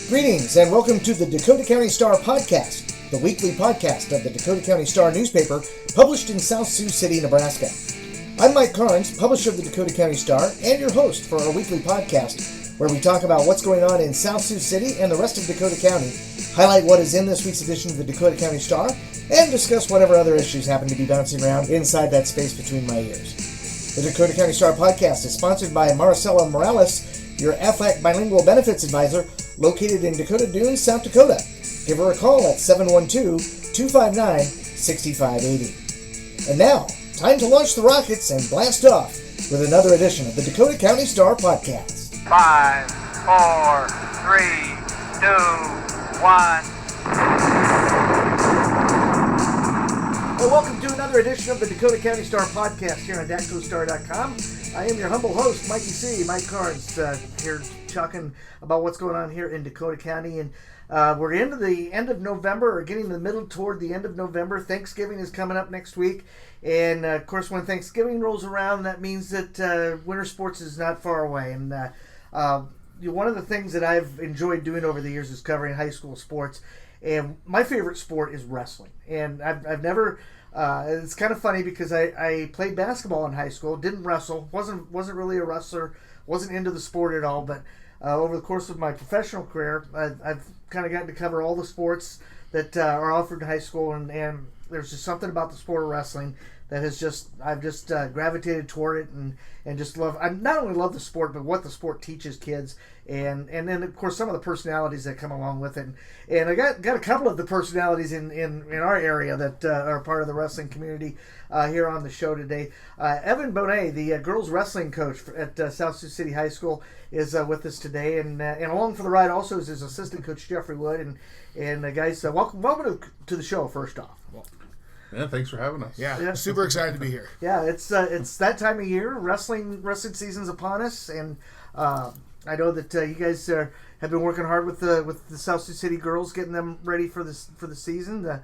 Greetings and welcome to the Dakota County Star Podcast, the weekly podcast of the Dakota County Star newspaper published in South Sioux City, Nebraska. I'm Mike Carnes, publisher of the Dakota County Star and your host for our weekly podcast where we talk about what's going on in South Sioux City and the rest of Dakota County, highlight what is in this week's edition of the Dakota County Star, and discuss whatever other issues happen to be bouncing around inside that space between my ears. The Dakota County Star Podcast is sponsored by Maricela Morales, your Aflac Bilingual Benefits Advisor, located in Dakota Dunes, South Dakota. Give her a call at 712-259-6580. And now, time to launch the rockets and blast off with another edition of the Dakota County Star Podcast. 5, 4, 3, 2, 1. Well, welcome to another edition of the Dakota County Star Podcast here on DakcoStar.com. I am your humble host, Mikey C. Mike Carnes, here talking about what's going on here in Dakota County. And we're into the end of November, or getting the middle toward the end of November. Thanksgiving is coming up next week. And, of course, when Thanksgiving rolls around, that means that winter sports is not far away. And one of the things that I've enjoyed doing over the years is covering high school sports. And my favorite sport is wrestling. And I've never... it's kind of funny because I played basketball in high school, didn't wrestle, wasn't really a wrestler, wasn't into the sport at all, but over the course of my professional career, I've kind of gotten to cover all the sports that are offered in high school, and there's just something about the sport of wrestling that I've just gravitated toward it and just I not only love the sport, but what the sport teaches kids, and then of course some of the personalities that come along with it. And I got a couple of the personalities in our area that are part of the wrestling community here on the show today. Evan Bohnet, the girls wrestling coach at South Sioux City High School, is with us today, and along for the ride also is his assistant coach Jeffrey Wood. And guys, welcome to the show. First off. Yeah, thanks for having us. Yeah, super excited to be here. Yeah, it's that time of year. Wrestling season's upon us, and I know that you guys have been working hard with the South Sioux City girls, getting them ready for the season. The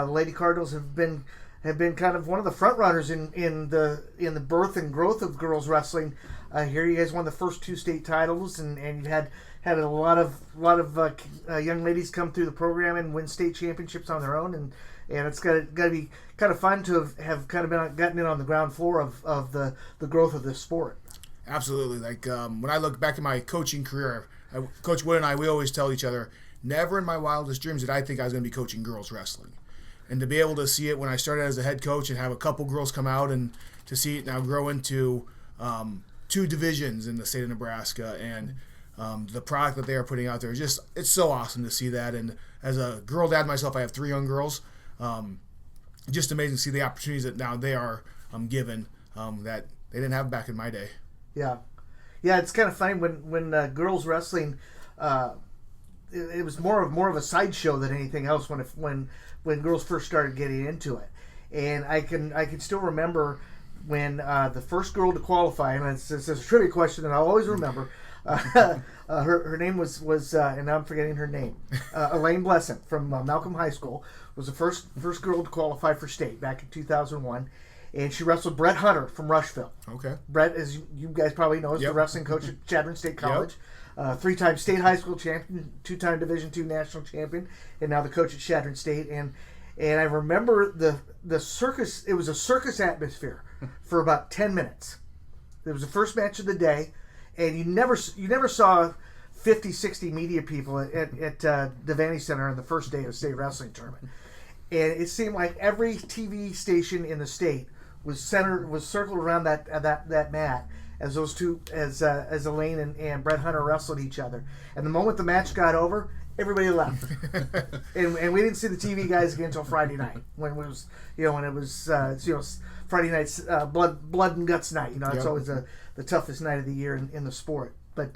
Lady Cardinals have been kind of one of the front runners in the birth and growth of girls wrestling. Here, you guys won the first 2 state titles, and you've had a lot of young ladies come through the program and win state championships on their own, and it's got to be kind of fun to have kind of gotten in on the ground floor of the growth of this sport. Absolutely. Like when I look back at my coaching career, Coach Wood and I, we always tell each other, never in my wildest dreams did I think I was going to be coaching girls wrestling. And to be able to see it when I started as a head coach and have a couple girls come out, and to see it now grow into 2 divisions in the state of Nebraska, and the product that they are putting out there, it's so awesome to see that. And as a girl dad myself, I have 3 young girls. Just amazing to see the opportunities that now they are given that they didn't have back in my day. Yeah, it's kind of funny when girls wrestling, it was more of a sideshow than anything else when girls first started getting into it. And I can still remember when the first girl to qualify, and it's a trivia question that I'll always remember. Her name was and now I'm forgetting her name. Elaine Blessant from Malcolm High School was the first girl to qualify for state back in 2001, and she wrestled Brett Hunter from Rushville. Okay. Brett, as you guys probably know, is the wrestling coach at Chadron State College, 3-time state high school champion, 2-time Division II national champion, and now the coach at Chadron State. And I remember the circus. It was a circus atmosphere for about 10 minutes. It was the first match of the day. And you never saw 50, 60 media people at Devaney Center on the first day of the state wrestling tournament. And it seemed like every TV station in the state was circled around that mat as those two, as Elaine and Brett Hunter wrestled each other. And the moment the match got over, everybody left. and we didn't see the TV guys again until Friday night when it was Friday night's blood and guts night. It's always the toughest night of the year in the sport. But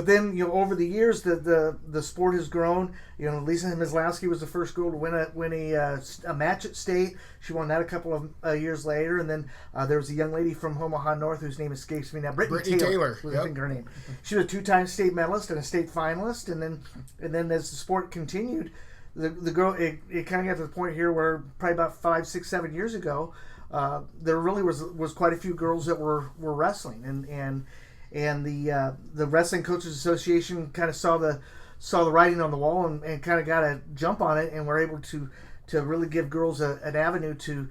then over the years the sport has grown. Lisa Mislowski was the first girl to win a match at state. She won that a couple of years later, and then there was a young lady from Omaha North whose name escapes me now. Brittany Taylor was I think her name. She was a 2-time state medalist and a state finalist, and then as the sport continued, the girl it kind of got to the point here where probably about 5, 6, 7 years ago, there really was quite a few girls that were wrestling, and the Wrestling Coaches Association kind of saw the saw the writing on the wall and kind of got a jump on it, and were able to really give girls an avenue to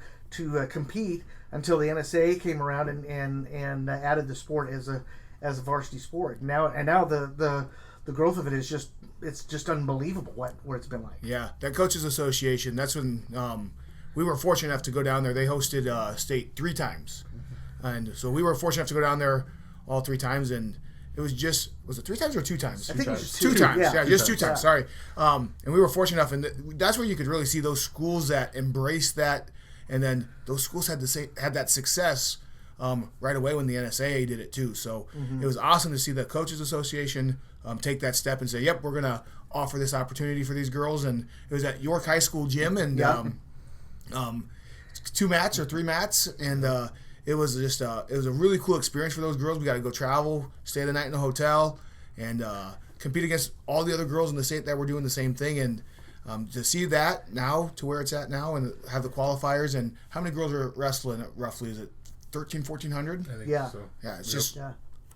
compete until the NSAA came around and added the sport as a varsity sport. Now the growth of it is just unbelievable what it's been like. Yeah, that Coaches Association. That's when we were fortunate enough to go down there. They hosted state 3 times, and so we were fortunate enough to go down there all 3 times. And it was it 3 times or 2 times? I think it was just 2 times. Yeah, just 2 times. Yeah. Sorry. And we were fortunate enough, and that's where you could really see those schools that embraced that, and then those schools had that success right away when the NSAA did it too. So it was awesome to see the Coaches Association take that step and say, "Yep, we're gonna offer this opportunity for these girls." And it was at York High School gym, and 2 mats or 3 mats, and it was just it was a really cool experience for those girls. We got to go travel, stay the night in a hotel, and compete against all the other girls in the state that were doing the same thing. And to see that now to where it's at now, and have the qualifiers, and how many girls are wrestling roughly? Is it 1,400? I think Yeah. so. Yeah, it's just. Yeah.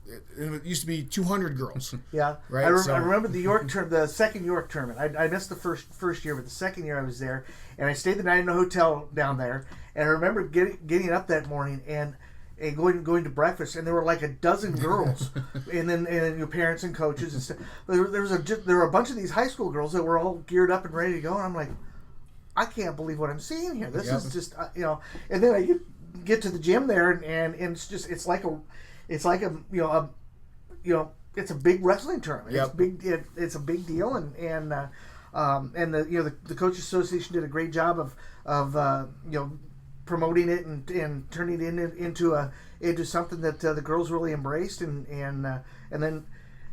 It used to be 200 girls. Yeah, Right, I remember the second York tournament. I missed the first year, but the second year I was there, and I stayed the night in a hotel down there. And I remember getting up that morning and going to breakfast, and there were like a dozen girls, and then your parents and coaches and stuff. There were a bunch of these high school girls that were all geared up and ready to go, and I'm like, I can't believe what I'm seeing here. This is just And then I get to the gym there, and it's like a it's a big wrestling tournament. Yep. It's big. It's a big deal, and the Coaches Association did a great job of promoting it and turning it into something that the girls really embraced, and then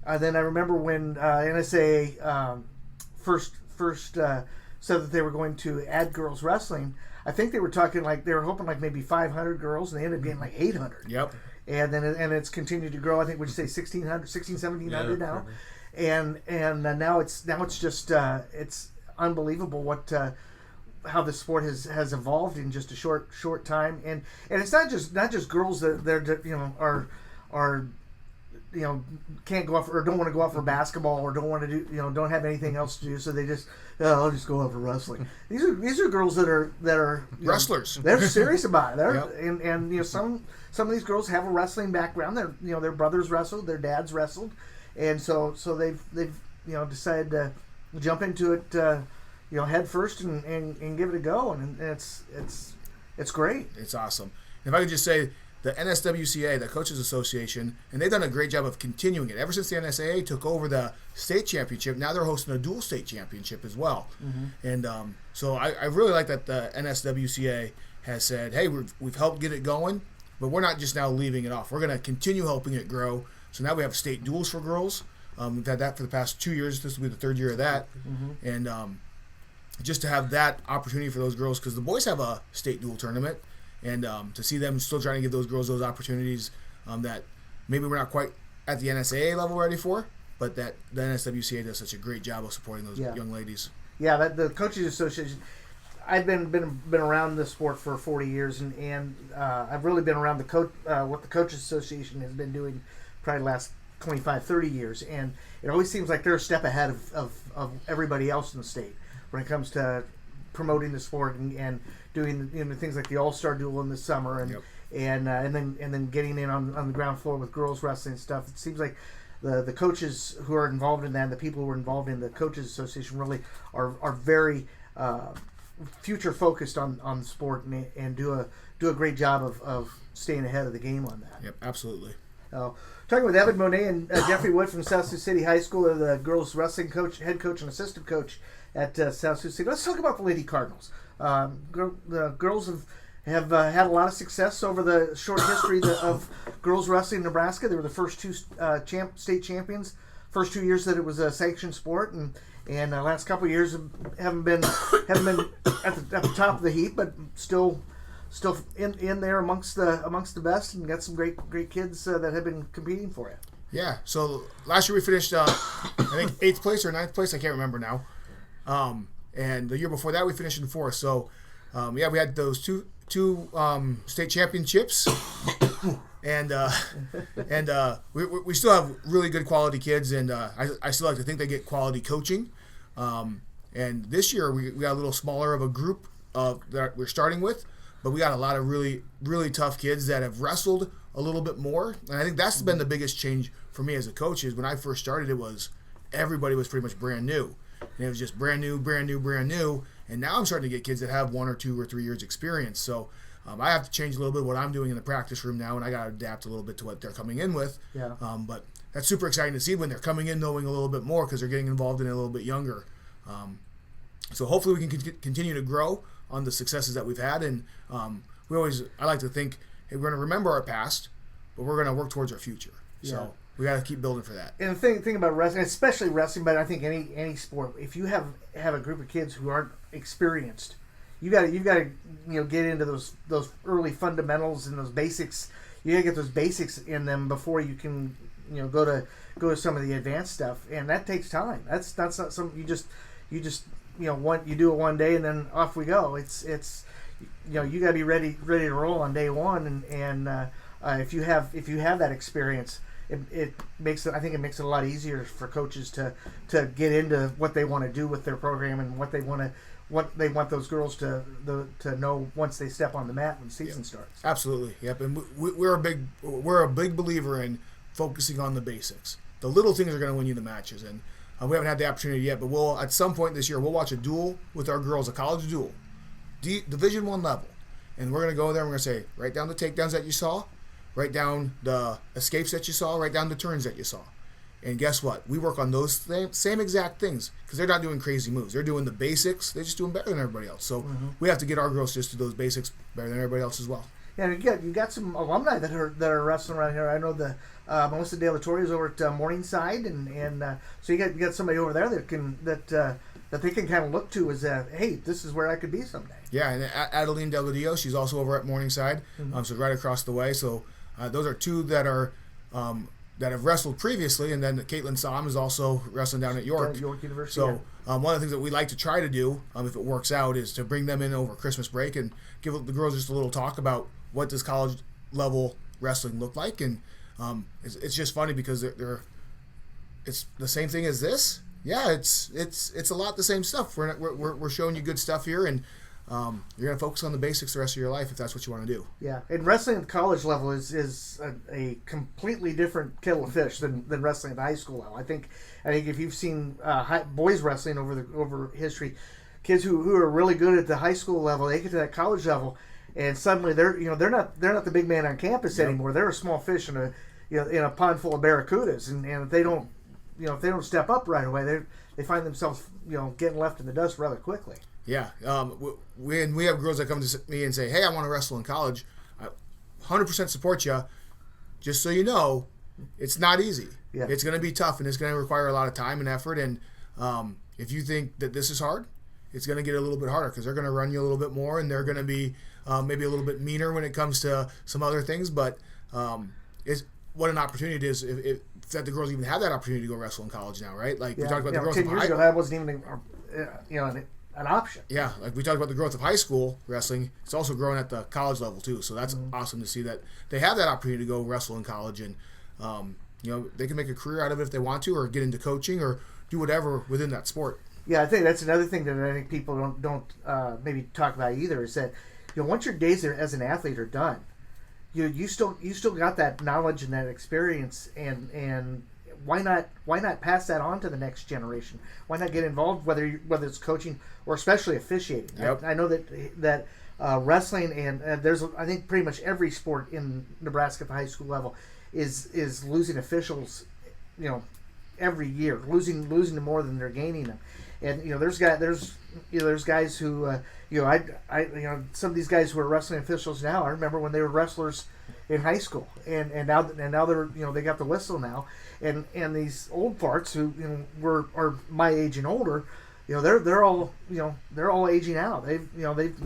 I remember when NSAA first said that they were going to add girls wrestling. I think they were talking they were hoping maybe 500 girls, and they ended up getting 800. Yep. And then it's continued to grow. I think would you say 1,700 now, and now it's just it's unbelievable how the sport has evolved in just a short time, and it's not just girls that are can't go off or don't want to go out for basketball or don't want to do don't have anything else to do, so they just I'll just go out for wrestling. These are girls that are wrestlers. They're serious about it. Yep. And some of these girls have a wrestling background. Their brothers wrestled, their dads wrestled, and so they've decided to jump into it head first and give it a go, and it's great. It's awesome. If I could just say, the NSWCA, the Coaches Association, and they've done a great job of continuing it. Ever since the NSAA took over the state championship, now they're hosting a dual state championship as well. Mm-hmm. And so I really like that the NSWCA has said, hey, we've helped get it going, but we're not just now leaving it off. We're going to continue helping it grow. So now we have state duels for girls. We've had that for the past 2 years. This will be the 3rd year of that. Mm-hmm. And just to have that opportunity for those girls, because the boys have a state dual tournament, and to see them still trying to give those girls those opportunities that maybe we're not quite at the NSAA level ready for, but that the NSWCA does such a great job of supporting those young ladies. Yeah, the Coaches Association. I've been around this sport for 40 years, and I've really been around what the Coaches Association has been doing probably the last 25, 30 years, and it always seems like they're a step ahead of everybody else in the state when it comes to promoting the sport and doing things like the All-Star Duel in the summer and then getting in on the ground floor with girls wrestling stuff. It seems like the coaches who are involved in that, and the people who are involved in the Coaches Association really are very future focused on the sport and do a great job of staying ahead of the game on that. Yep, absolutely. Talking with Evan Bohnet and Jeffrey Wood from South Sioux City High School, the girls wrestling coach, head coach, and assistant coach at South Sioux City. Let's talk about the Lady Cardinals. The girls have had a lot of success over the short history of girls wrestling in Nebraska. They were the first 2 state champions, first 2 years that it was a sanctioned sport, and the last couple of years haven't been at the top of the heap, but still in there amongst the best, and got some great kids that have been competing for it. Yeah. So last year we finished I think 8th place or 9th place. I can't remember now. And the year before that we finished in 4th. So we had those two two state championships, and we still have really good quality kids, and I still like to think they get quality coaching. And this year we got a little smaller of a group that we're starting with, but we got a lot of really, really tough kids that have wrestled a little bit more. And I think that's been the biggest change for me as a coach is when I first started, everybody was pretty much brand new. And it was just brand new. And now I'm starting to get kids that have 1 or 2 or 3 years experience. So I have to change a little bit what I'm doing in the practice room now, and I got to adapt a little bit to what they're coming in with. Yeah. But that's super exciting to see when they're coming in knowing a little bit more because they're getting involved in it a little bit younger. So hopefully we can continue to grow on the successes that we've had. And I like to think, hey, we're going to remember our past, but we're going to work towards our future. Yeah. So we got to keep building for that. And the thing about wrestling, especially wrestling, but I think any sport, if you have a group of kids who aren't experienced, you've got to get into those early fundamentals and those basics. You got to get those basics in them before you can go to some of the advanced stuff, and that takes time. That's not something you just you do it one day and then off we go. It's you got to be ready to roll on day one, and if you have that experience. It makes it a lot easier for coaches to get into what they want to do with their program and what they want those girls to know once they step on the mat when the season starts. Absolutely, yep. And we're a big believer in focusing on the basics. The little things are going to win you the matches, and we haven't had the opportunity yet. But we'll at some point this year we'll watch a duel with our girls, a college duel, Division I level, and we're going to go there and we're going to say write down the takedowns that you saw. Write down the escapes that you saw, write down the turns that you saw. And guess what? We work on those same exact things because they're not doing crazy moves. They're doing the basics. They're just doing better than everybody else. So we have to get our girls just to those basics better than everybody else as well. Yeah, you got some alumni that are wrestling around here. I know the Melissa De La Torre is over at Morningside, and so you got somebody over there that they can kind of look to as hey, this is where I could be someday. Yeah, and Adeline Delgadillo, she's also over at Morningside, so right across the way. So those are two that are that have wrestled previously, and then Caitlin Som is also wrestling down at York. York University. So one of the things that we like to try to do, if it works out, is to bring them in over Christmas break and give the girls just a little talk about what does college level wrestling look like, and it's just funny because it's the same thing as this. Yeah, it's a lot the same stuff. We're showing you good stuff here, and you're going to focus on the basics the rest of your life if that's what you want to do. Yeah, and wrestling at the college level is a completely different kettle of fish than wrestling at the high school level. I think if you've seen boys wrestling over history, kids who are really good at the high school level, they get to that college level, and suddenly they're not the big man on campus anymore. They're a small fish in a pond full of barracudas, and if they don't step up right away, they find themselves getting left in the dust rather quickly. Yeah, when we have girls that come to me and say, "Hey, I want to wrestle in college," I 100% support you. Just so you know, it's not easy. Yeah. It's going to be tough, and it's going to require a lot of time and effort. And if you think that this is hard, it's going to get a little bit harder because they're going to run you a little bit more, and they're going to be maybe a little bit meaner when it comes to some other things. But it's what an opportunity it is if that the girls even have that opportunity to go wrestle in college now, right? Like we talked about the growth 10 of years ago, that wasn't even an option. Yeah, like we talked about the growth of high school wrestling. It's also growing at the college level too. So that's awesome to see that they have that opportunity to go wrestle in college, and they can make a career out of it if they want to, or get into coaching, or do whatever within that sport. Yeah, I think that's another thing that I think people don't maybe talk about either, is that once your days there as an athlete are done, you still got that knowledge and that experience, and why not pass that on to the next generation? Why not get involved, whether it's coaching or especially officiating? Yep. I know that wrestling and there's I think pretty much every sport in Nebraska at the high school level is losing officials, every year, losing them more than they're gaining them. And there's guys who some of these guys who are wrestling officials now, I remember when they were wrestlers in high school, and now they're they got the whistle now, and these old farts who are my age and older, they're all aging out. They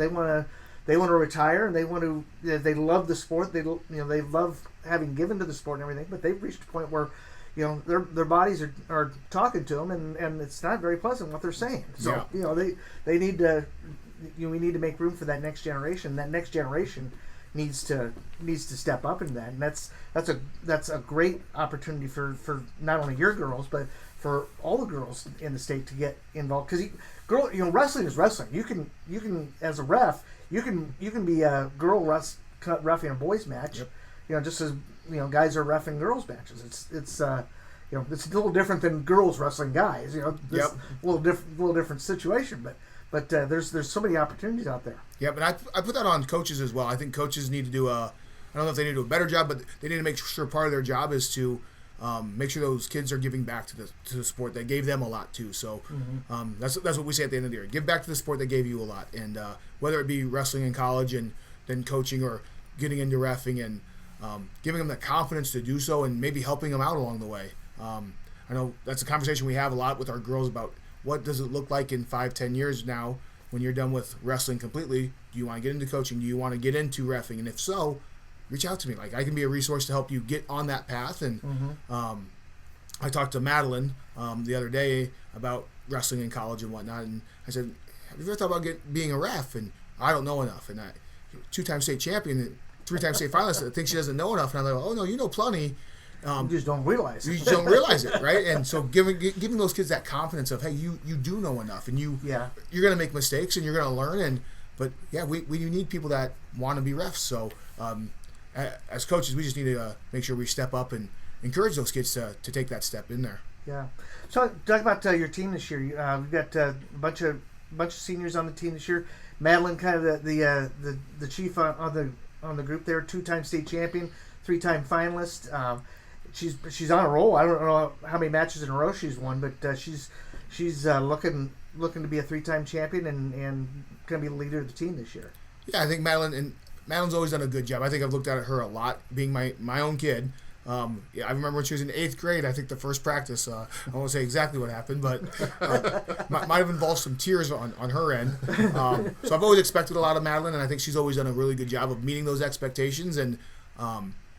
want to retire, and they love the sport. They love having given to the sport and everything, but they've reached a point where their bodies are talking to them, and it's not very pleasant what they're saying. So they need to we need to make room for that next generation. That next generation needs to step up in that, and that's a great opportunity for not only your girls but for all the girls in the state to get involved. Because wrestling is wrestling. You can as a ref you can be a girl reffing a boys match. Yep. Just as guys are reffing girls matches. It's a little different than girls wrestling guys. This little different situation, but there's so many opportunities out there. Yeah, but I put that on coaches as well. I think coaches need to do I don't know if they need to do a better job, but they need to make sure part of their job is to make sure those kids are giving back to the sport that gave them a lot too. So that's what we say at the end of the year: give back to the sport that gave you a lot, and whether it be wrestling in college and then coaching or getting into reffing and giving them the confidence to do so and maybe helping them out along the way. I know that's a conversation we have a lot with our girls about what does it look like in 5-10 years now when you're done with wrestling completely. Do you want to get into coaching? Do you want to get into reffing? And if so, reach out to me. Like, I can be a resource to help you get on that path. And I talked to Madeline the other day about wrestling in college and whatnot, and I said, have you ever thought about being a ref? And I don't know enough. And I, 2-time state champion, 3-time state finalist, I think she doesn't know enough. And I'm like, oh no, you know plenty. You just don't realize it. You just don't realize it, right? And so giving those kids that confidence of, hey, you do know enough, and you're going to make mistakes and you're going to learn. But we need people that want to be refs. So as coaches, we just need to make sure we step up and encourage those kids to take that step in there. Yeah. So talk about your team this year. We've got a bunch of seniors on the team this year. Madeline, kind of the chief on the group there, 2-time state champion, 3-time finalist. She's on a roll. I don't know how many matches in a row she's won, but she's looking to be a 3-time champion and going to be the leader of the team this year. Yeah, I think Madeline's always done a good job. I think I've looked at her a lot, being my own kid. I remember when she was in 8th grade, I think the first practice, I won't say exactly what happened, but might have involved some tears on her end. So I've always expected a lot of Madeline, and I think she's always done a really good job of meeting those expectations. And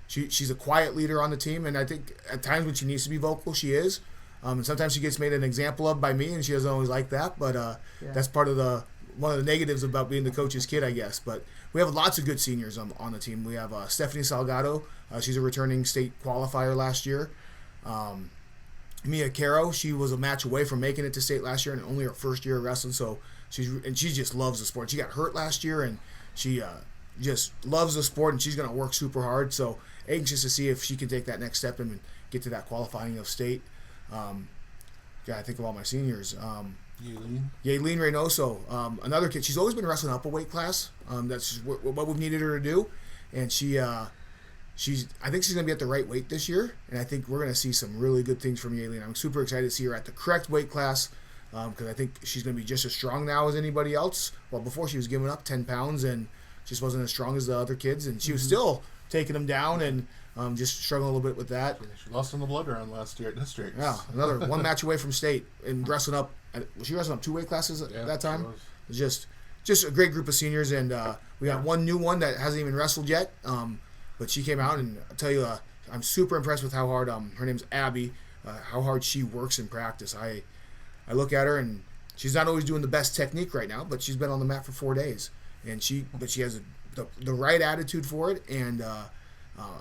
she's a quiet leader on the team, and I think at times when she needs to be vocal, she is. And sometimes she gets made an example of by me, and she doesn't always like that. But that's part of one of the negatives about being the coach's kid, I guess. But we have lots of good seniors on the team. We have Stephanie Salgado. She's a returning state qualifier last year. Mia Caro, she was a match away from making it to state last year, and only her first year of wrestling. So she just loves the sport. She got hurt last year, and she just loves the sport, and she's going to work super hard. So anxious to see if she can take that next step and get to that qualifying of state. I think of all my seniors. Yaelin Reynoso, another kid. She's always been wrestling up a weight class. That's what we've needed her to do, and I think she's going to be at the right weight this year, and I think we're going to see some really good things from Yaelin. I'm super excited to see her at the correct weight class because I think she's going to be just as strong now as anybody else. Well, before she was giving up 10 pounds and just wasn't as strong as the other kids, and she was still taking them down and just struggling a little bit with that. She lost in the blood round last year at districts. Yeah, another one match away from state and wrestling up. Was she wrestling up 2 weight classes at that time? It was just a great group of seniors, and we got one new one that hasn't even wrestled yet. But she came out, and I'll tell you, I'm super impressed with how hard, her name's Abby, how hard she works in practice. I look at her, and she's not always doing the best technique right now, but she's been on the mat for 4 days. And she has the right attitude for it, and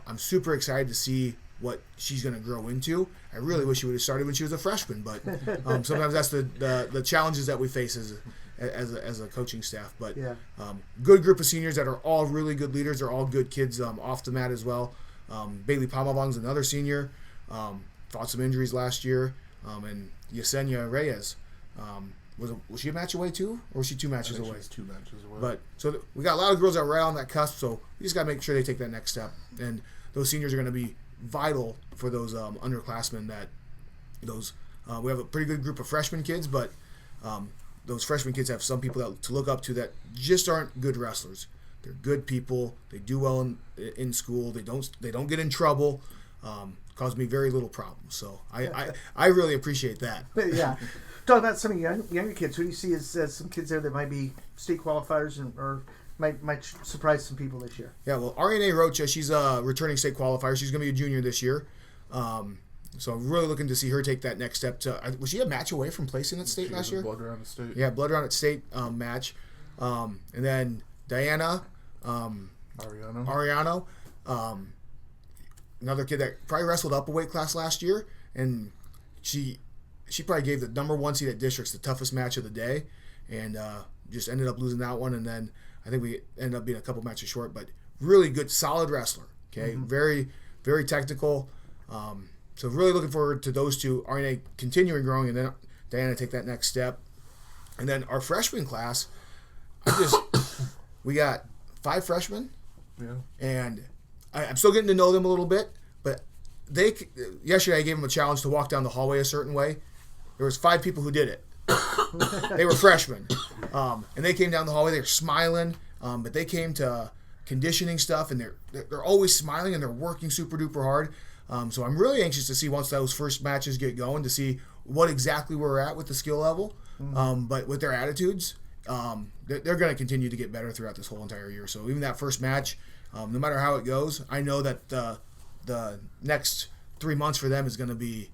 I'm super excited to see what she's going to grow into. I really wish she would have started when she was a freshman, but sometimes that's the challenges that we face as a coaching staff. But good group of seniors that are all really good leaders. They're all good kids off the mat as well. Bailey Palmavong's another senior. Fought some injuries last year. And Yesenia Reyes. Was she a match away too, or was she 2 matches away? She was 2 matches away. But so we got a lot of girls that are right on that cusp. So we just got to make sure they take that next step. And those seniors are going to be vital for those underclassmen. We have a pretty good group of freshman kids, but those freshman kids have some people to look up to that just aren't good wrestlers. They're good people. They do well in school. They don't get in trouble. Cause me very little problems. So I really appreciate that. Yeah. Talk about some of the younger kids. Who do you see as some kids there that might be state qualifiers or might surprise some people this year? Yeah, well, Ariane Rocha, she's a returning state qualifier. She's going to be a junior this year. So I'm really looking to see her take that next step. Was she a match away from placing at state last year? Blood round at state. Yeah, blood round at state match. And then Diana, Ariano, another kid that probably wrestled up a weight class last year, and she probably gave the number 1 seed at districts the toughest match of the day, and just ended up losing that one. And then I think we ended up being a couple matches short, but really good, solid wrestler. Okay, very, very technical. So really looking forward to those two. RNA continuing growing, and then Diana take that next step. And then our freshman class, we got 5 freshmen, and I'm still getting to know them a little bit. But yesterday I gave them a challenge to walk down the hallway a certain way. There was 5 people who did it. They were freshmen, and they came down the hallway. They were smiling, but they came to conditioning stuff, and they're always smiling, and they're working super duper hard. So I'm really anxious to see once those first matches get going to see what exactly we're at with the skill level. But with their attitudes, they're going to continue to get better throughout this whole entire year. So even that first match, no matter how it goes, I know that the next 3 months for them is going to be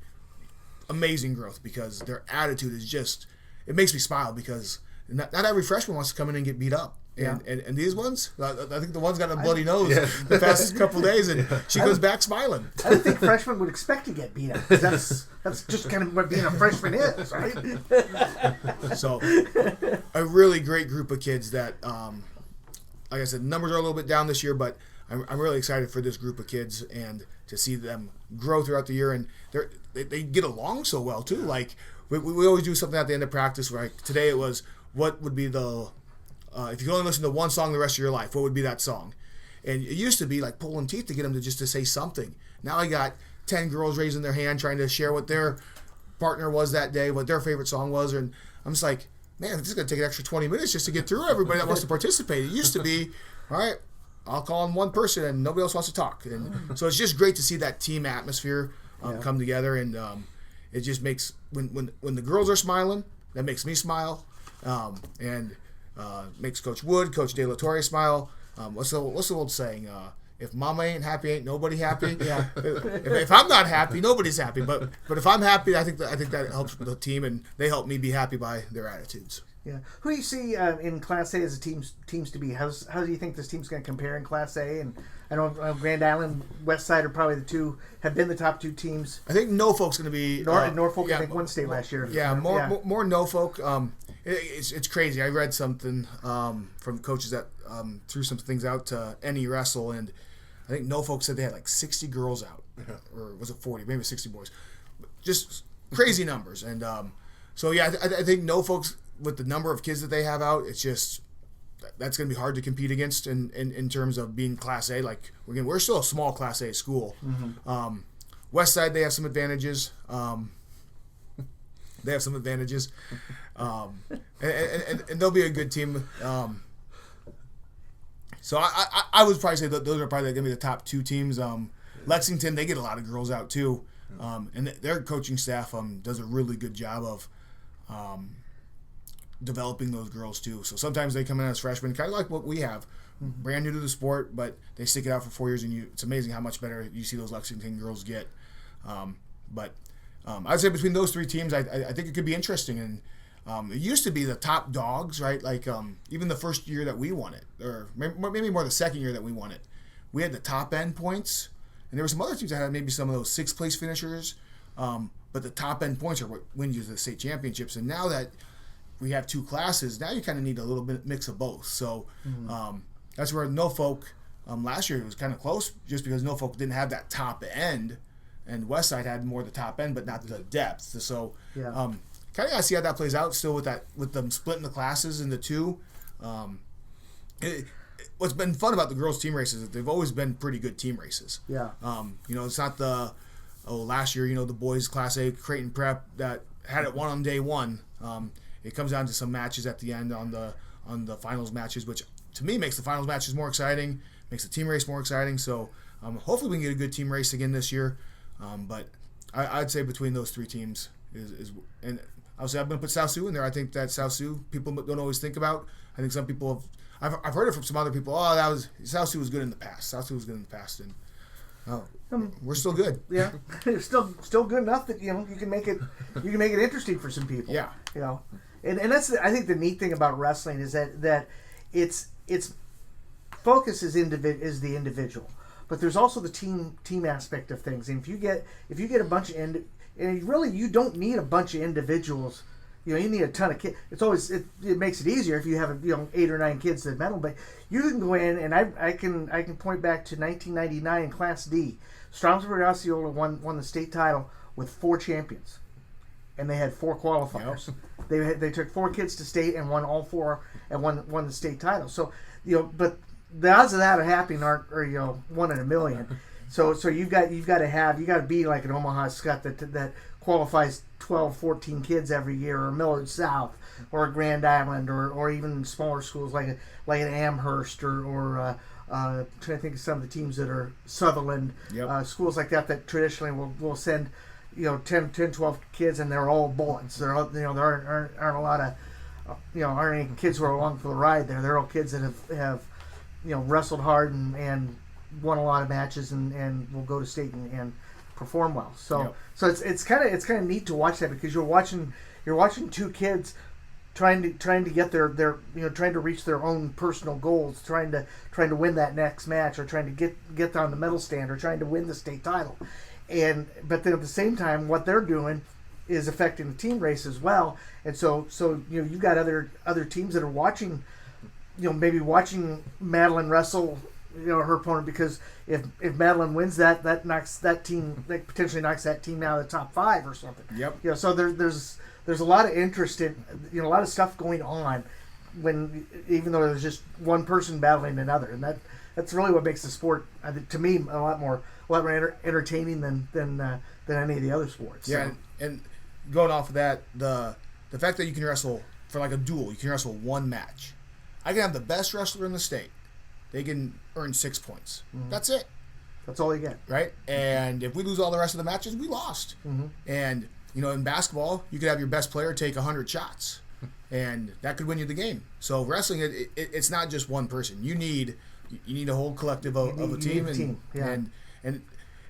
amazing growth, because their attitude is just, it makes me smile, because not every freshman wants to come in and get beat up. And these ones, I think the one's got a bloody nose the past couple days, and she goes back smiling. I don't think freshmen would expect to get beat up. That's just kind of what being a freshman is, right? So, a really great group of kids that, like I said, numbers are a little bit down this year, but I'm really excited for this group of kids and to see them grow throughout the year. And they get along so well, too. Like, we always do something at the end of practice. Like today it was, what would be the... if you could only listen to one song the rest of your life, what would be that song? And it used to be like pulling teeth to get them to say something. Now I got 10 girls raising their hand trying to share what their partner was that day, what their favorite song was. And I'm just like, man, this is going to take an extra 20 minutes just to get through everybody that wants to participate. It used to be, all right, I'll call on one person and nobody else wants to talk. And so it's just great to see that team atmosphere come together. And it just makes, when the girls are smiling, that makes me smile. Makes Coach Wood, Coach De La Torre smile. What's the old saying? If Mama ain't happy, ain't nobody happy. If I'm not happy, nobody's happy. But if I'm happy, I think that helps the team, and they help me be happy by their attitudes. Yeah. Who do you see in Class A as a teams to be? How do you think this team's going to compare in Class A? And I know Grand Island, West Side are probably have been the top 2 teams. I think Norfolk's going to be Norfolk. I think won state last year. Yeah, more Norfolk. It's crazy. I read something from coaches that threw some things out to any wrestle, and I think Norfolk said they had like 60 girls out, or was it 40? Maybe 60 boys. Just crazy numbers. And so yeah, I think Norfolk's, with the number of kids that they have out, it's just, that's going to be hard to compete against in terms of being Class A. Like we're still a small Class A school. West Side, they have some advantages. And they'll be a good team. So I would probably say that those are probably going to be the top 2 teams. Lexington, they get a lot of girls out too, and their coaching staff does a really good job of developing those girls too. So sometimes they come in as freshmen, kind of like what we have, brand new to the sport, but they stick it out for 4 years, and it's amazing how much better you see those Lexington girls get. I'd say between those 3 teams, I think it could be interesting. And it used to be the top dogs, right? Like even the first year that we won it, or maybe more the second year that we won it, we had the top end points, and there were some other teams that had maybe some of those 6th place finishers. But the top end points are what wins you the state championships. And now that we have 2 classes, now you kind of need a little bit mix of both. So that's where Norfolk last year it was kind of close, just because Norfolk didn't have that top end. And Westside had more of the top end, but not the depth. So, kind of got to see how that plays out. Still with them splitting the classes into 2. What's been fun about the girls' team races is that they've always been pretty good team races. Yeah. It's not last year, the boys' Class A Creighton Prep that had it won on day 1. It comes down to some matches at the end on the finals matches, which to me makes the finals matches more exciting, makes the team race more exciting. So, hopefully we can get a good team race again this year. But I'd say between those 3 teams is and obviously I'm going to put South Sioux in there. I think that South Sioux people don't always think about. I think some people I've heard it from some other people. Oh, South Sioux was good in the past. South Sioux was good in the past, and we're still good. Yeah, it's still good enough that you can make it interesting for some people. Yeah, And that's I think the neat thing about wrestling is that its focus is the individual, but there's also the team aspect of things. And if you get a bunch of and really you don't need a bunch of individuals. You need a ton of kids. It makes it easier if you have 8 or 9 kids that medal. But you can go in and I can point back to 1999 in Class D. Stromsburg Osceola won the state title with 4 champions, and they had 4 qualifiers. Yep. They took 4 kids to state and won all 4 and won the state title. So but the odds of that happening are 1 in a million. So you've got to be like an Omaha Skutt that qualifies 12, 14 kids every year, or Millard South, or Grand Island, or even smaller schools like an Amherst or trying to think of some of the teams that are Sutherland, schools like that traditionally will send 10, 12 kids, and they're all bullets. There aren't a lot of aren't any kids who are along for the ride there. They're all kids that have wrestled hard and won a lot of matches and will go to state and perform well. So it's kind of neat to watch that, because you're watching 2 kids trying to get their trying to reach their own personal goals, trying to win that next match, or trying to get on the medal stand, or trying to win the state title. But then at the same time, what they're doing is affecting the team race as well. And so you've got other teams that are watching, maybe watching Madeline wrestle her opponent, because if Madeline wins that potentially knocks that team out of the top 5 or something. Yep. So there's a lot of interest in a lot of stuff going on even though there's just one person battling another, and that's really what makes the sport, to me, a lot more entertaining than any of the other sports. Yeah, so. and going off of that, the fact that you can wrestle for like a duel, you can wrestle 1 match. I can have the best wrestler in the state. They can earn 6 points. Mm-hmm. That's it. That's all you get. Right? And if we lose all the rest of the matches, we lost. Mm-hmm. And, in basketball, you could have your best player take 100 shots, and that could win you the game. So wrestling, it's not just one person. You need a whole collective of a team. And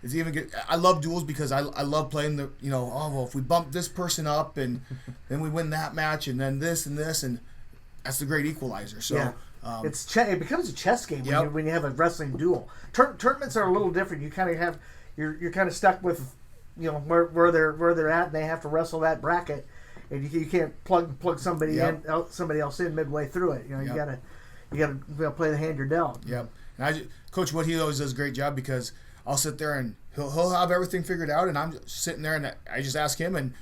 it's even good. I love duels because I love playing if we bump this person up and then we win that match, and then this and this, and that's the great equalizer. So. Yeah. It becomes a chess game when you have a wrestling duel. Tournaments are a little different. You kind of have you're kind of stuck with where they're at, and they have to wrestle that bracket, and you can't plug somebody else in midway through it. You gotta play the hand you're dealt. Yep. And Coach Wood, he always does a great job, because I'll sit there and he'll have everything figured out, and I'm just sitting there and I just ask him, and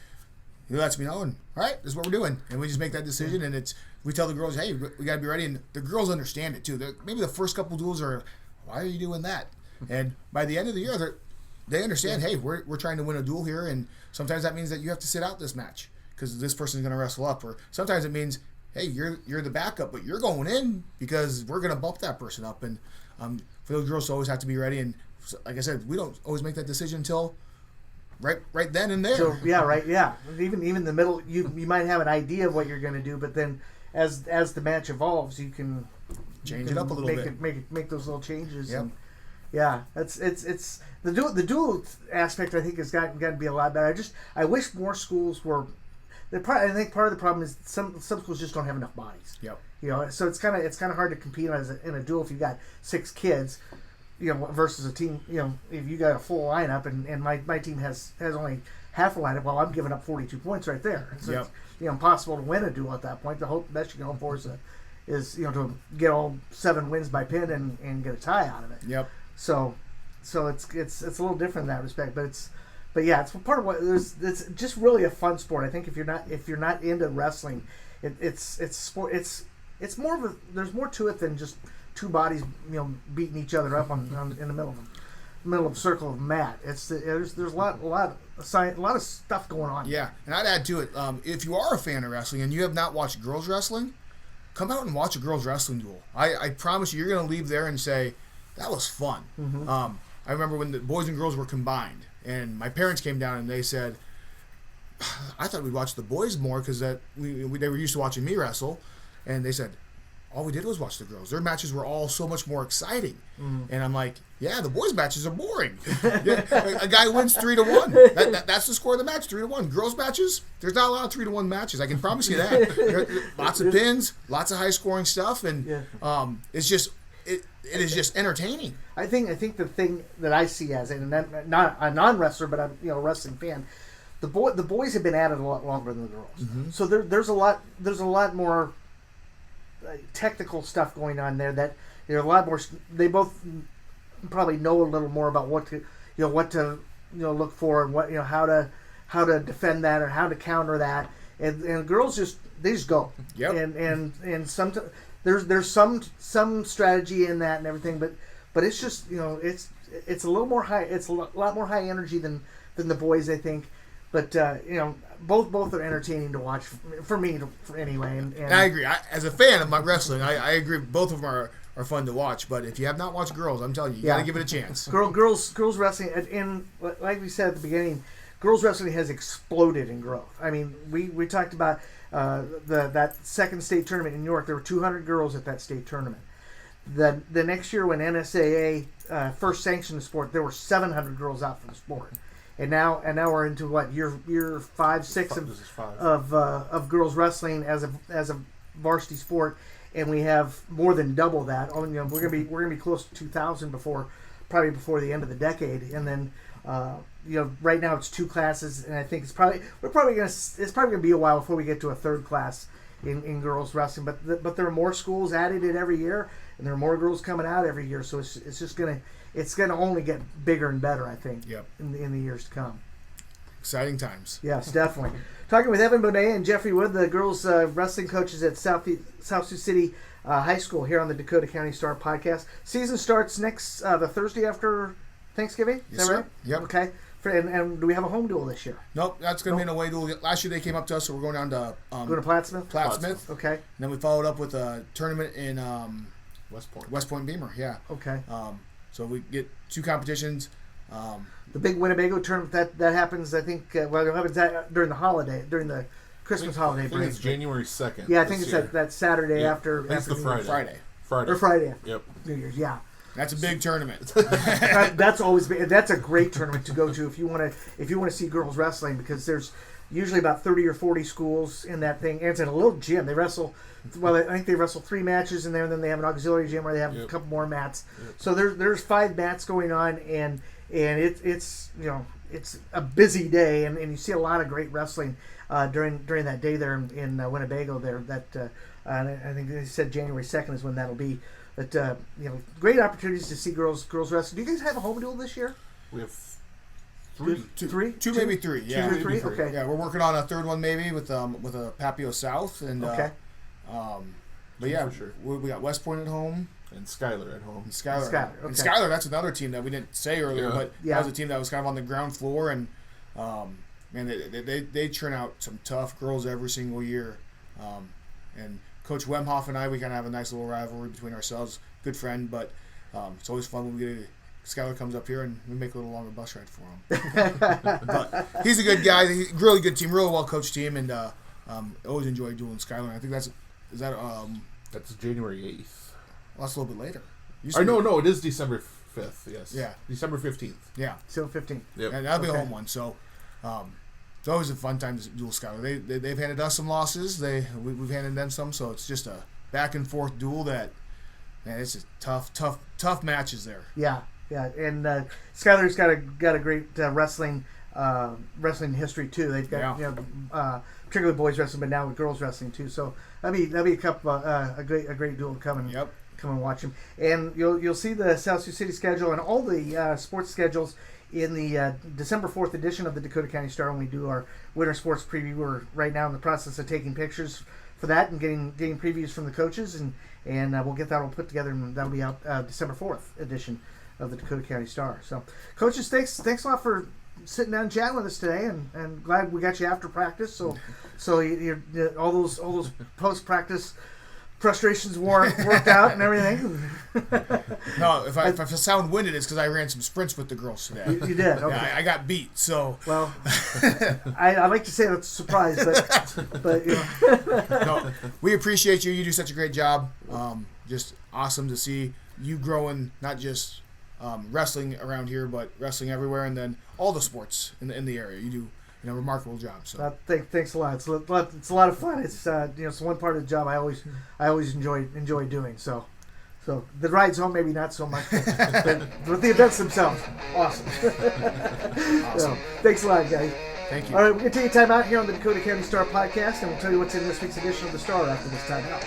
he lets me know, and all right, this is what we're doing, and we just make that decision, and we tell the girls, hey, we got to be ready, and the girls understand it too. Maybe the first couple duels are, why are you doing that? And by the end of the year, they understand, hey, we're trying to win a duel here, and sometimes that means that you have to sit out this match because this person's going to wrestle up, or sometimes it means, hey, you're the backup, but you're going in because we're going to bump that person up, and for those girls to always have to be ready, and like I said, we don't always make that decision until right then and there. So even the middle, you might have an idea of what you're going to do, but then as the match evolves, you can change it up a little bit. Make those little changes. Yep. And it's the dual aspect. I think has got to be a lot better. I wish more schools were. I think part of the problem is some schools just don't have enough bodies. Yep. So it's kind of hard to compete in a duel if you've got 6 kids. Versus a team, if you got a full lineup and my team has only half a lineup, well, I'm giving up 42 points right there. So yep. It's impossible to win a duel at that point. The best you can hope for is to get all 7 wins by pin and get a tie out of it. Yep. So it's a little different in that respect, but it's part of what it's just really a fun sport. I think if you're not into wrestling, it's sport. It's more of there's more to it than just 2 bodies, beating each other up in the middle of a circle of mat. There's a lot of science, a lot of stuff going on. Yeah, and I'd add to it, if you are a fan of wrestling and you have not watched girls wrestling, come out and watch a girls wrestling duel. I promise you're going to leave there and say that was fun. Mm-hmm. I remember when the boys and girls were combined, and my parents came down and they said, I thought we'd watch the boys more because they were used to watching me wrestle, and they said, all we did was watch the girls. Their matches were all so much more exciting. And I'm like, yeah, the boys' matches are boring. Yeah, a guy wins 3-1. That's the score of the match, 3-1. Girls' matches, there's not a lot of 3-1 matches. I can promise you that. Lots of pins, lots of high-scoring stuff, and it's just it is just entertaining. I think the thing that I see as it, and I'm not a non-wrestler, but I'm a wrestling fan. The boys have been at it a lot longer than the girls, so there's a lot more technical stuff going on there. That a lot more. They both probably know a little more about what to look for and what how to defend that or how to counter that. And girls just go. Yep. And sometimes there's some strategy in that and everything, but it's just it's a little more high. It's a lot more high energy than the boys, I think. But both are entertaining to watch for me anyway. And I agree. As a fan of my wrestling, I agree. Both of them are fun to watch. But if you have not watched girls, I'm telling you, you got to give it a chance. Girls wrestling, and like we said at the beginning, girls wrestling has exploded in growth. I mean, we talked about that second state tournament in New York. There were 200 girls at that state tournament. The next year when NSAA first sanctioned the sport, there were 700 girls out for the sport. And now we're into what year 5, 6 of girls wrestling as a varsity sport, and we have more than double that. We're gonna be close to 2,000 before the end of the decade, and then right now it's 2 classes, and I think it's probably gonna be a while before we get to a 3rd class in girls wrestling. But there are more schools added in every year, and there are more girls coming out every year. So it's gonna only get bigger and better, I think. Yep. In the years to come. Exciting times. Yes, definitely. Talking with Evan Bohnet and Jeffrey Wood, the girls wrestling coaches at South Sioux City High School here on the Dakota County Star podcast. Season starts next the Thursday after Thanksgiving. Is that right? Yep. Okay. And do we have a home duel this year? Nope, that's going to be an away duel. Last year they came up to us, so we're going down to Plattsmouth. Plattsmouth. Okay. And then we followed up with a tournament in West Point Beamer. Yeah. Okay. So we get 2 competitions. The big Winnebago tournament that happens, I think. It happens during the Christmas holiday I think break. it's January 2nd. Yeah, I think it's that Saturday after. It's the Friday. Or Friday. Yep. New Year's. Yeah. That's a big tournament. That's a great tournament to go to if you want to see girls wrestling, because there's usually about 30 or 40 schools in that thing, and it's in a little gym. They wrestle. Well, I think they wrestle 3 matches in there, and then they have an auxiliary gym where they have a couple more mats. Yep. So there's 5 mats going on, and it's a busy day, and you see a lot of great wrestling during that day there in Winnebago there. That I think they said January 2nd is when that'll be. But great opportunities to see girls wrestling. Do you guys have a home duel this year? We have 3. Two, maybe 3. Yeah. 2 or 3. Okay. Yeah, we're working on a 3rd one maybe with a Papio South and okay. But yeah, for sure. We got West Point at home and Schuyler at home. Schuyler. Okay. And Schuyler, that's another team that we didn't say earlier, but that was a team that was kind of on the ground floor, and they churn out some tough girls every single year, and Coach Wemhoff and I, we kind of have a nice little rivalry between ourselves. Good friend, but it's always fun when Schuyler comes up here and we make a little longer bus ride for him. But he's a good guy. He's a really good team, really well coached team, and always enjoy dueling Schuyler. I think that's January 8th. Well, that's a little bit later. No, it is December 5th. Yes. Yeah. December 15th. Yeah. December 15th. Yep. And that'll be a home one. So. It's always a fun time to duel Schuyler. They've handed us some losses. We've handed them some. So it's just a back and forth duel that, man, it's just tough matches there. Yeah. And Schuyler's got a great wrestling history too. They've got particularly boys wrestling, but now with girls wrestling too. So that'd be a great duel to come and come and watch them. And you'll see the South Sioux City schedule and all the sports schedules in the December 4th edition of the Dakota County Star when we do our winter sports preview. We're right now in the process of taking pictures for that and getting previews from the coaches, and we'll get that all put together, and that'll be out December 4th edition of the Dakota County Star. So, coaches, thanks a lot for sitting down and chatting with us today, and glad we got you after practice. So you're all those post practice frustrations worked out and everything? No, if I sound winded, it's because I ran some sprints with the girls today. You did. Okay. Yeah, I got beat. So well, I like to say that's a surprise, but you know. no, we appreciate you. You do such a great job. Just awesome to see you growing, not just wrestling around here, but wrestling everywhere, and then all the sports in the area. You do a remarkable job. So thanks a lot. It's a lot of fun. It's it's one part of the job I always enjoy doing. So the rides home maybe not so much, but the events themselves, awesome. So, thanks a lot, guys. Thank you. All right, we're gonna take a time out here on the Dakota County Star podcast, and we'll tell you what's in this week's edition of the Star after this time out.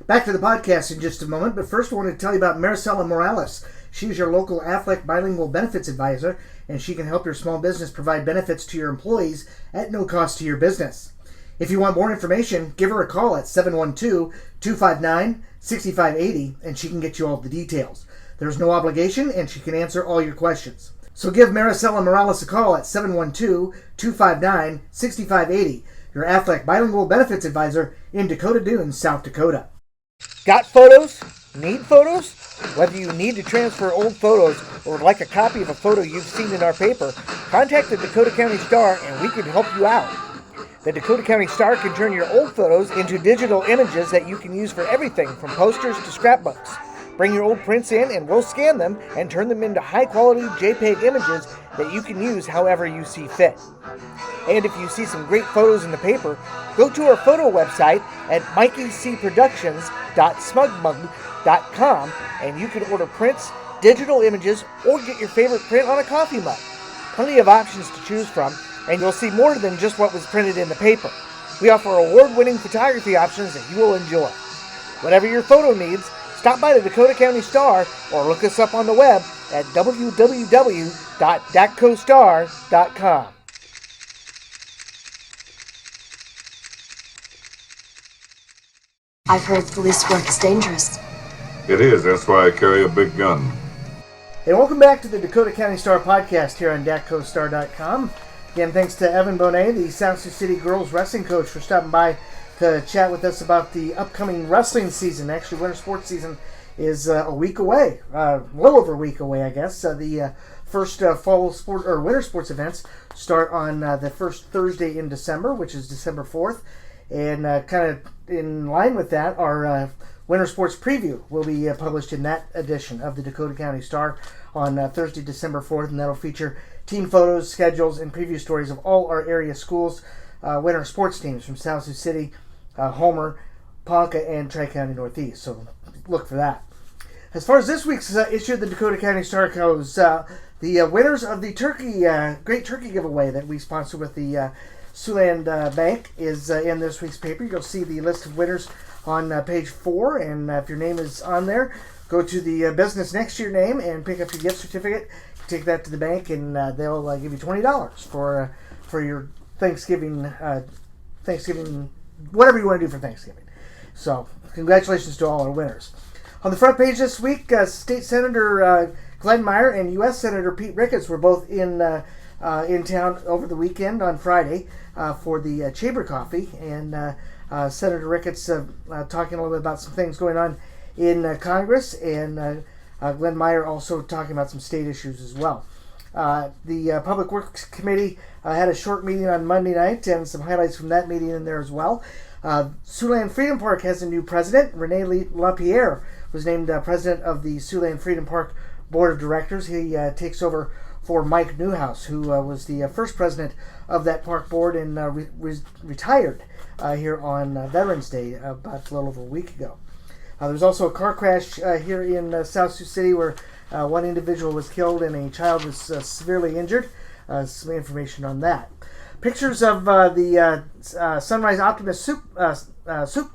Back to the podcast in just a moment, but first I want to tell you about Maricela Morales. She's your local Aflac bilingual benefits advisor, and she can help your small business provide benefits to your employees at no cost to your business. If you want more information, give her a call at 712-259-6580, and she can get you all the details. There's no obligation, and she can answer all your questions. So give Maricela Morales a call at 712-259-6580, your Aflac bilingual benefits advisor in Dakota Dunes, South Dakota. Got photos? Need photos? Whether you need to transfer old photos or would like a copy of a photo you've seen in our paper, contact the Dakota County Star and we can help you out. The Dakota County Star can turn your old photos into digital images that you can use for everything from posters to scrapbooks. Bring your old prints in and we'll scan them and turn them into high-quality JPEG images that you can use however you see fit. And if you see some great photos in the paper, go to our photo website at mikeycproductions.smugmug.com and you can order prints, digital images, or get your favorite print on a coffee mug. Plenty of options to choose from, and you'll see more than just what was printed in the paper. We offer award-winning photography options that you will enjoy. Whatever your photo needs, stop by the Dakota County Star or look us up on the web at www.datcostar.com. I've heard police work is dangerous. It is. That's why I carry a big gun. Hey, welcome back to the Dakota County Star podcast here on datcostar.com. Again, thanks to Evan Bohnet, the South Sioux City girls wrestling coach, for stopping by to chat with us about the upcoming wrestling season. Actually, winter sports season is a week away, a little over a week away, I guess. The first fall sport or winter sports events start on the first Thursday in December, which is December 4th. And kind of in line with that, our winter sports preview will be published in that edition of the Dakota County Star on Thursday, December 4th, and that'll feature team photos, schedules, and preview stories of all our area schools' winter sports teams from South Sioux City, Homer, Ponca, and Tri-County Northeast. So look for that. As far as this week's issue of the Dakota County Star goes, the winners of the Great Turkey Giveaway that we sponsor with the Siouxland Bank is in this week's paper. You'll see the list of winners on page 4, and if your name is on there, go to the business next to your name and pick up your gift certificate. Take that to the bank, and they'll give you $20 for your Thanksgiving, whatever you want to do for Thanksgiving. So, congratulations to all our winners. On the front page this week, State Senator Glenn Meyer and U.S. Senator Pete Ricketts were both in town over the weekend on Friday for the Chamber Coffee, and Senator Ricketts talking a little bit about some things going on in Congress, and Glenn Meyer also talking about some state issues as well. The Public Works Committee had a short meeting on Monday night, and some highlights from that meeting in there as well. Siouxland Freedom Park has a new president. Rene LaPierre was named president of the Siouxland Freedom Park Board of Directors. He takes over for Mike Newhouse, who was the first president of that park board and retired here on Veterans Day about a little over a week ago. There was also a car crash here in South Sioux City where one individual was killed and a child was severely injured. Some information on that. Pictures of the Sunrise Optimist soup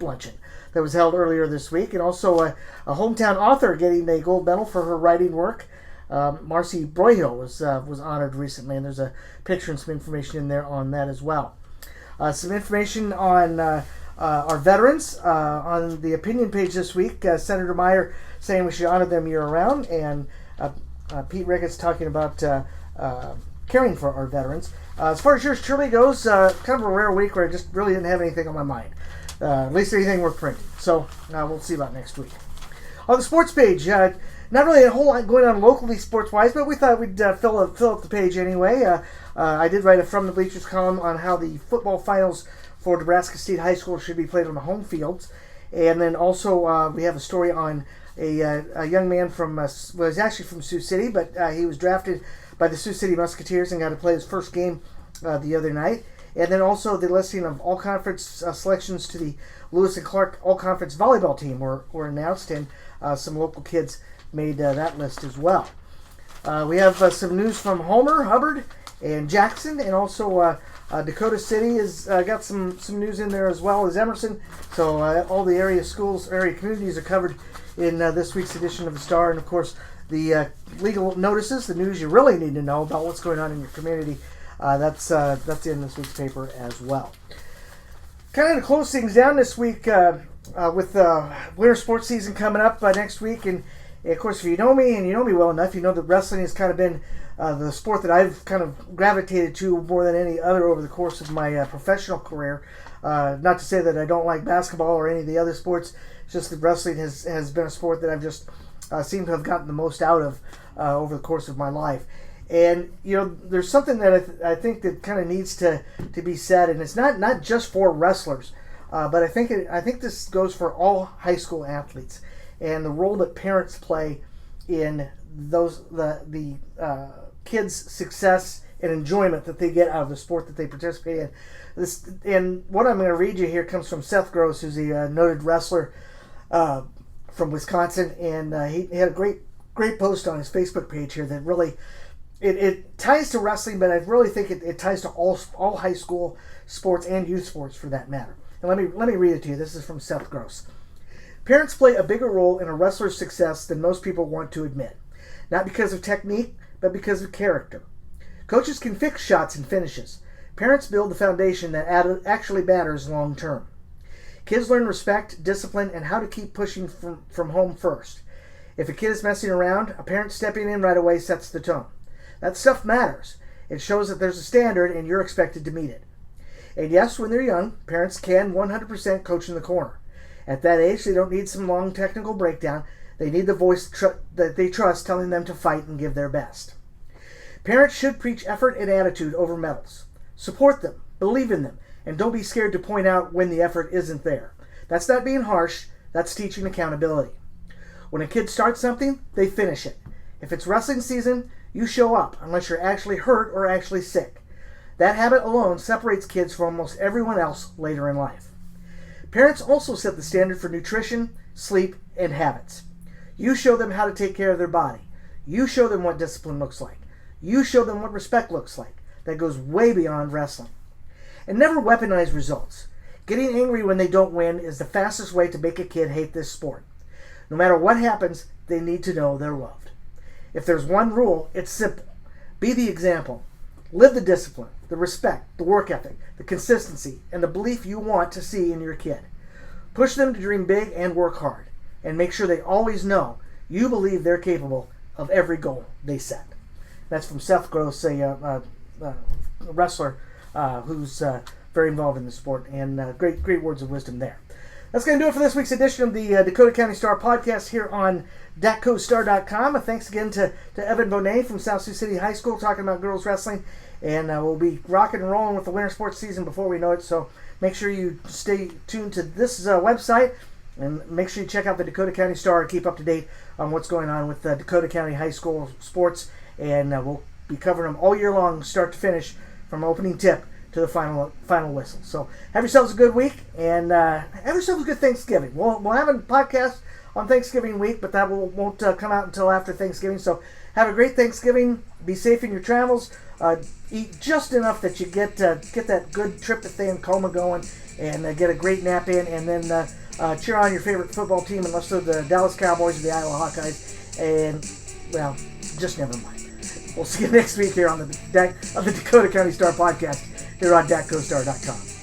luncheon that was held earlier this week, and also a hometown author getting a gold medal for her writing work. Marcy Broyhill was honored recently, and there's a picture and some information in there on that as well. Some information on our veterans on the opinion page this week. Senator Meyer saying we should honor them year-round, and Pete Ricketts talking about caring for our veterans. As far as yours truly goes, kind of a rare week where I just really didn't have anything on my mind. At least anything worth printing. So we'll see about next week. On the sports page, not really a whole lot going on locally sports-wise, but we thought we'd fill up the page anyway. I did write a From the Bleachers column on how the football finals for Nebraska State High School should be played on the home fields. And then also we have a story on a young man from, he's actually from Sioux City, but he was drafted by the Sioux City Musketeers and got to play his first game the other night. And then also the listing of all-conference selections to the Lewis and Clark all-conference volleyball team were announced, and some local kids made that list as well. We have some news from Homer, Hubbard, and Jackson, and also Dakota City has got some news in there as well as Emerson. So all the area schools, area communities are covered in this week's edition of the Star, and of course the legal notices, the news you really need to know about what's going on in your community. That's in this week's paper as well. Kind of to close things down this week with winter sports season coming up next week, and of course if you know me and you know me well enough, you know that wrestling has kind of been the sport that I've kind of gravitated to more than any other over the course of my professional career. Not to say that I don't like basketball or any of the other sports, it's just that wrestling has been a sport that I've just seemed to have gotten the most out of over the course of my life. And there's something that I think that kind of needs to be said, and it's not just for wrestlers, but I think this goes for all high school athletes and the role that parents play in the kids' success and enjoyment that they get out of the sport that they participate in. And what I'm going to read you here comes from Seth Gross, who's a noted wrestler from Wisconsin, and he had a great post on his Facebook page here that really it ties to wrestling, but I really think it ties to all high school sports and youth sports for that matter. And let me read it to you. This is from Seth Gross. Parents play a bigger role in a wrestler's success than most people want to admit. Not because of technique, but because of character. Coaches can fix shots and finishes. Parents build the foundation that actually matters long term. Kids learn respect, discipline, and how to keep pushing from home first. If a kid is messing around, a parent stepping in right away sets the tone. That stuff matters. It shows that there's a standard and you're expected to meet it. And yes, when they're young, parents can 100% coach in the corner. At that age, they don't need some long technical breakdown. They need the voice that they trust telling them to fight and give their best. Parents should preach effort and attitude over medals. Support them, believe in them, and don't be scared to point out when the effort isn't there. That's not being harsh, that's teaching accountability. When a kid starts something, they finish it. If it's wrestling season, you show up unless you're actually hurt or actually sick. That habit alone separates kids from almost everyone else later in life. Parents also set the standard for nutrition, sleep, and habits. You show them how to take care of their body. You show them what discipline looks like. You show them what respect looks like. That goes way beyond wrestling. And never weaponize results. Getting angry when they don't win is the fastest way to make a kid hate this sport. No matter what happens, they need to know they're loved. If there's one rule, it's simple. Be the example. Live the discipline, the respect, the work ethic, the consistency, and the belief you want to see in your kid. Push them to dream big and work hard. And make sure they always know you believe they're capable of every goal they set. That's from Seth Gross, a wrestler who's very involved in the sport, and great words of wisdom there. That's going to do it for this week's edition of the Dakota County Star podcast here on DakCoStar.com. Thanks again to Evan Bohnet from South Sioux City High School talking about girls wrestling. And we'll be rocking and rolling with the winter sports season before we know it. So make sure you stay tuned to this website, and make sure you check out the Dakota County Star and keep up to date on what's going on with Dakota County High School sports. And we'll be covering them all year long, start to finish, from opening tip to the final whistle. So have yourselves a good week, and have yourselves a good Thanksgiving. We'll have a podcast on Thanksgiving week, but that won't come out until after Thanksgiving. So have a great Thanksgiving. Be safe in your travels. Eat just enough that you get that good tryptophan coma going, and get a great nap in, and then cheer on your favorite football team, unless they're the Dallas Cowboys or the Iowa Hawkeyes. And, well, just never mind. We'll see you next week here on the Dakota County Star podcast here on DakCoStar.com.